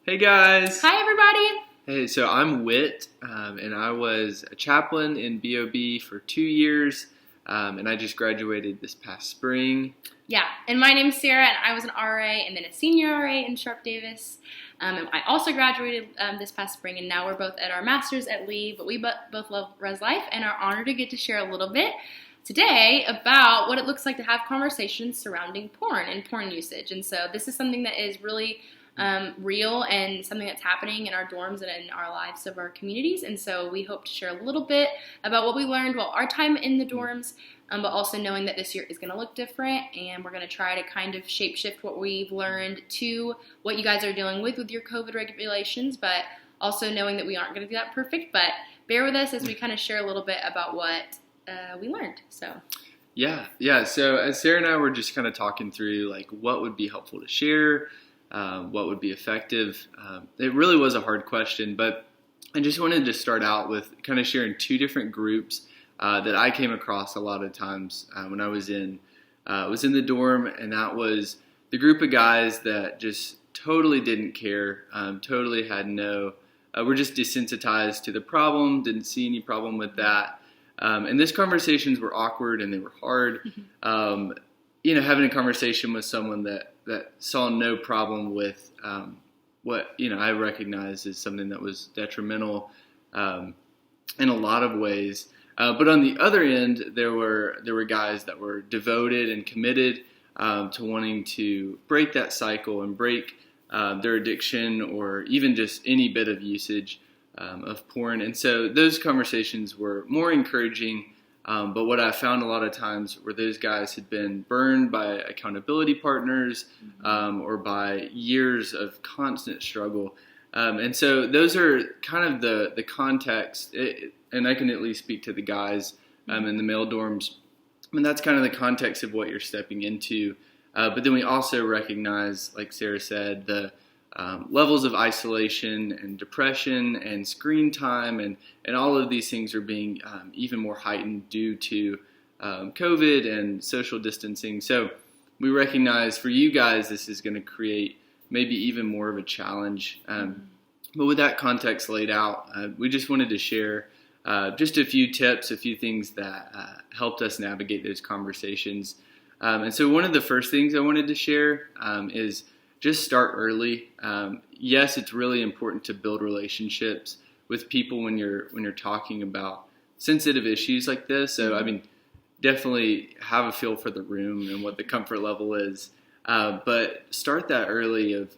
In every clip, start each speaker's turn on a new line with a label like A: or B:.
A: Hey guys!
B: Hi everybody!
A: Hey, so I'm Whit, and I was a chaplain in BOB for 2 years, and I just graduated this past spring.
B: Yeah, and my name's Sarah, and I was an RA and then a senior RA in Sharp Davis. And I also graduated this past spring, and now we're both at our masters at Lee, but we both love Res Life and are honored to get to share a little bit today about what it looks like to have conversations surrounding porn and porn usage. And so this is something that is really real and something that's happening in our dorms and in our lives of our communities. And so we hope to share a little bit about what we learned while our time in the dorms, but also knowing that this year is going to look different, and we're going to try to kind of shape-shift what we've learned to what you guys are dealing with your COVID regulations, but also knowing that we aren't going to do that perfect. But bear with us as we kind of share a little bit about what we learned.
A: Yeah. So as Sarah and I were just kind of talking through, like, what would be helpful to share, what would be effective. It really was a hard question, but I just wanted to start out with kind of sharing two different groups that I came across a lot of times when I was in the dorm, and that was the group of guys that just totally didn't care, totally had were just desensitized to the problem, didn't see any problem with that. And these conversations were awkward and they were hard. Having a conversation with someone that saw no problem with what I recognize as something that was detrimental in a lot of ways. But on the other end, there were guys that were devoted and committed to wanting to break that cycle and break their addiction or even just any bit of usage of porn. And so those conversations were more encouraging. But what I found a lot of times were those guys had been burned by accountability partners or by years of constant struggle. And so those are kind of the context, and I can at least speak to the guys in the male dorms. I mean, that's kind of the context of what you're stepping into. But then we also recognize, like Sarah said, the levels of isolation and depression and screen time and all of these things are being even more heightened due to COVID and social distancing. So we recognize for you guys this is going to create maybe even more of a challenge. But with that context laid out, we just wanted to share just a few tips, a few things that helped us navigate those conversations. And so one of the first things I wanted to share is just start early. Yes, it's really important to build relationships with people when you're talking about sensitive issues like this. So, I mean, definitely have a feel for the room and what the comfort level is. But start that early of,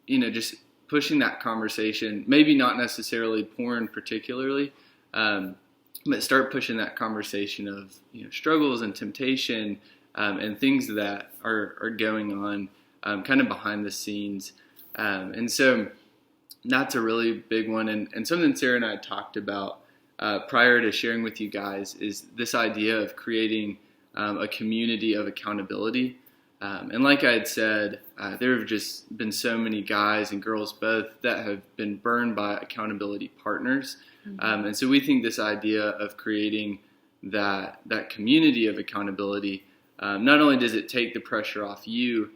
A: just pushing that conversation, maybe not necessarily porn particularly, but start pushing that conversation of, struggles and temptation and things that are going on kind of behind the scenes. And so that's a really big one. And something Sarah and I talked about prior to sharing with you guys is this idea of creating a community of accountability. And like I had said, there have just been so many guys and girls both that have been burned by accountability partners. And so we think this idea of creating that community of accountability, not only does it take the pressure off you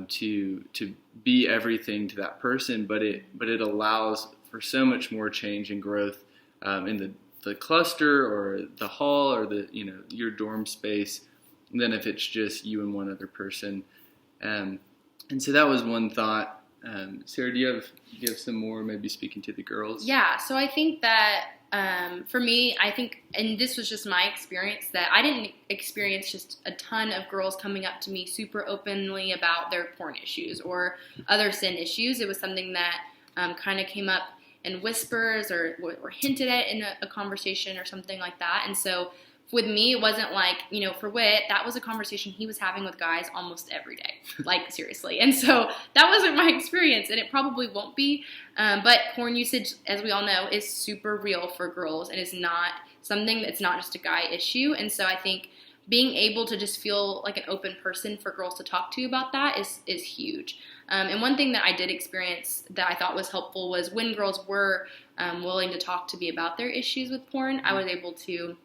A: to be everything to that person, but it allows for so much more change and growth in the cluster or the hall or your dorm space than if it's just you and one other person. And so that was one thought. Sarah, do you have some more, maybe speaking to the girls?
B: Yeah, so I think that for me, and this was just my experience, that I didn't experience just a ton of girls coming up to me super openly about their porn issues or other sin issues. It was something that kind of came up in whispers or hinted at in a conversation or something like that. And so with me, it wasn't like, for Whit, that was a conversation he was having with guys almost every day, like seriously. And so that wasn't my experience, and it probably won't be. But porn usage, as we all know, is super real for girls, and is not something that's not just a guy issue. And so I think being able to just feel like an open person for girls to talk to about that is huge. And one thing that I did experience that I thought was helpful was when girls were willing to talk to me about their issues with porn, I was able to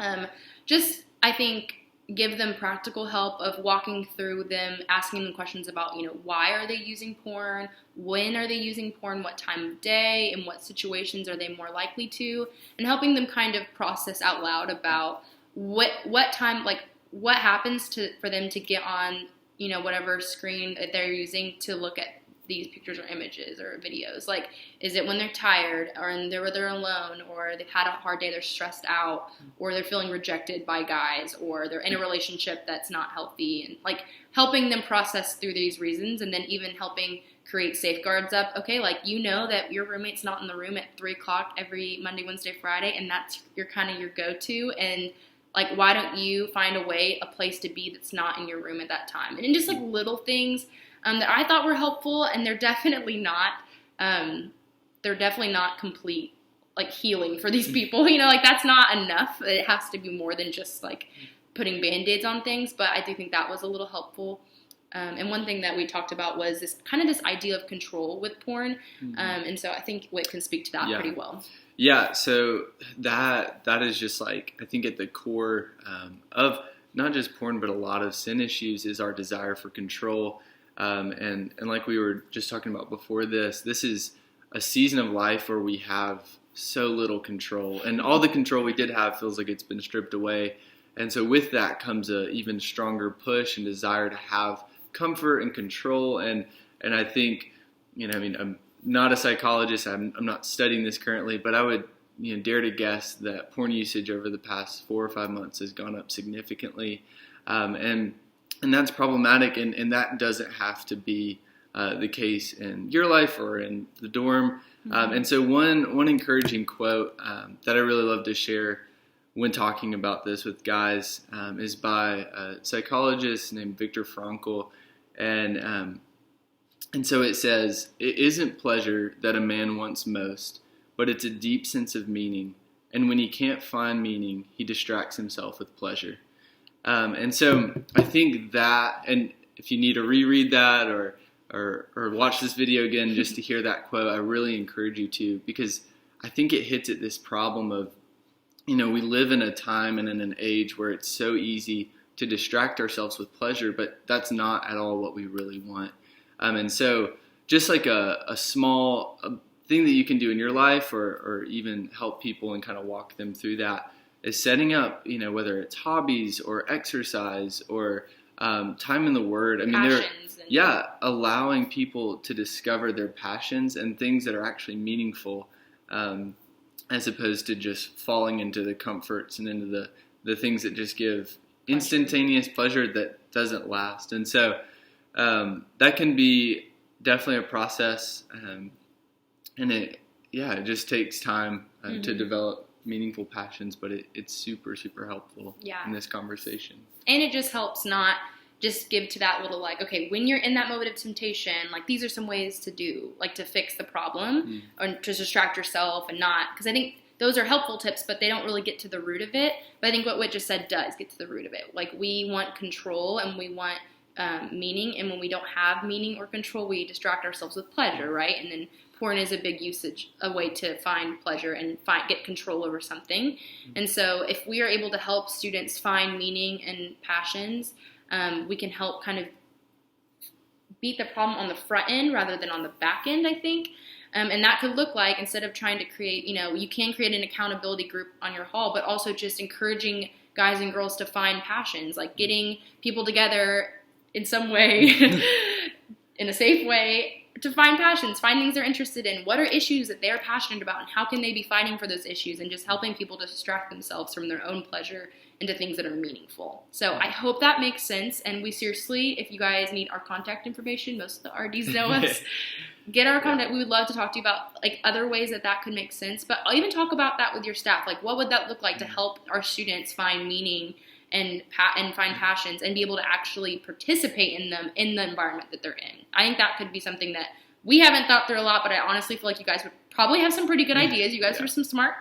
B: I think, give them practical help of walking through them, asking them questions about, why are they using porn? When are they using porn? What time of day? In what situations are they more likely to? And helping them kind of process out loud about what time, like what happens for them to get on, whatever screen that they're using to look at these pictures or images or videos. Like, is it when they're tired, or they're alone, or they've had a hard day, they're stressed out, or they're feeling rejected by guys, or they're in a relationship that's not healthy, and like helping them process through these reasons, and then even helping create safeguards up. Okay, like that your roommate's not in the room at 3:00 every Monday, Wednesday, Friday, and that's your go-to, and like, why don't you find a place to be that's not in your room at that time? And just like little things that I thought were helpful, and they're definitely not. They're definitely not complete like healing for these people. Like that's not enough. It has to be more than just like putting Band-Aids on things. But I do think that was a little helpful. And one thing that we talked about was this idea of control with porn. And so I think Whit can speak to that pretty well.
A: Yeah, so that is just like, I think at the core of not just porn, but a lot of sin issues is our desire for control. And like we were just talking about before this is a season of life where we have so little control. And all the control we did have feels like it's been stripped away. And so with that comes a even stronger push and desire to have comfort and control. And I think, I'm not a psychologist. I'm not studying this currently, but I would dare to guess that porn usage over the past 4 or 5 months has gone up significantly, and that's problematic. And that doesn't have to be the case in your life or in the dorm. And so one encouraging quote that I really love to share when talking about this with guys is by a psychologist named Viktor Frankl, and so it says, "It isn't pleasure that a man wants most, but it's a deep sense of meaning. And when he can't find meaning, he distracts himself with pleasure." And so I think that, and if you need to reread that or watch this video again just to hear that quote, I really encourage you to, because I think it hits at this problem of, we live in a time and in an age where it's so easy to distract ourselves with pleasure, but that's not at all what we really want. And so just like a small thing that you can do in your life or even help people and kind of walk them through that is setting up, whether it's hobbies or exercise or time in the Word. I mean, allowing people to discover their passions and things that are actually meaningful, as opposed to just falling into the comforts and into the things that just give instantaneous pleasure that doesn't last. And so that can be definitely a process, and it just takes time to develop meaningful passions, but it's super, super helpful in this conversation.
B: And it just helps not just give to that little like, okay, when you're in that moment of temptation, like these are some ways to do, like to fix the problem or to distract yourself and not, because I think those are helpful tips, but they don't really get to the root of it. But I think what Whit just said does get to the root of it. Like we want control and we want meaning, and when we don't have meaning or control, we distract ourselves with pleasure, right? And then porn is a big a way to find pleasure and get control over something. And so if we are able to help students find meaning and passions, we can help kind of beat the problem on the front end rather than on the back end, I think. And that could look like, instead of trying to create, you can create an accountability group on your hall, but also just encouraging guys and girls to find passions, like getting people together in some way, in a safe way, to find passions, find things they're interested in, what are issues that they're passionate about, and how can they be fighting for those issues, and just helping people to distract themselves from their own pleasure into things that are meaningful. So I hope that makes sense, and we seriously, if you guys need our contact information, most of the RDs know us, get our contact. We would love to talk to you about like other ways that could make sense, but I'll even talk about that with your staff. Like, what would that look like to help our students find meaning and find passions and be able to actually participate in them in the environment that they're in? I think that could be something that we haven't thought through a lot, but I honestly feel like you guys would probably have some pretty good ideas. You guys are some smart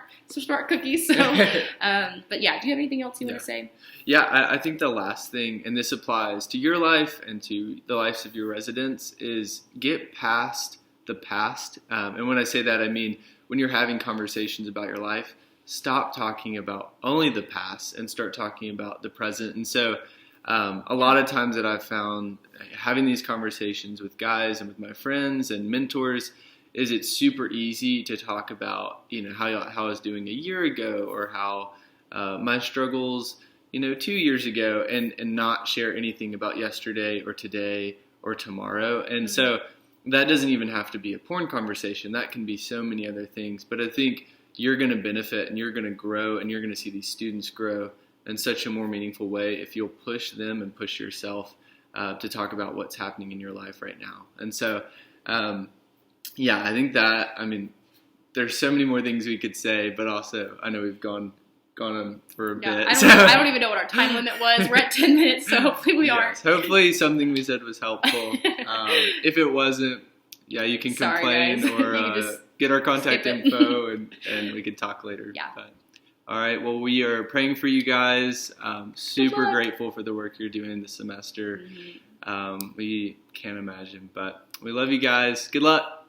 B: cookies. So, but yeah, do you have anything else you want to say?
A: Yeah, I think the last thing, and this applies to your life and to the lives of your residents, is get past the past. And when I say that, I mean when you're having conversations about your life, stop talking about only the past and start talking about the present. And so a lot of times that I've found having these conversations with guys and with my friends and mentors is it's super easy to talk about, how I was doing a year ago or how my struggles, 2 years ago and not share anything about yesterday or today or tomorrow. And so that doesn't even have to be a porn conversation. That can be so many other things. But I think you're going to benefit and you're going to grow and you're going to see these students grow in such a more meaningful way if you'll push them and push yourself to talk about what's happening in your life right now. And so, I think there's so many more things we could say, but also I know we've gone on for a bit.
B: I don't even know what our time limit was. We're at 10 minutes, so hopefully we aren't.
A: Hopefully something we said was helpful. If it wasn't, you can complain or get our contact info and we could talk later.
B: Yeah.
A: But, all right. Well, we are praying for you guys. Super grateful for the work you're doing this semester. We can't imagine, but we love you guys. Good luck.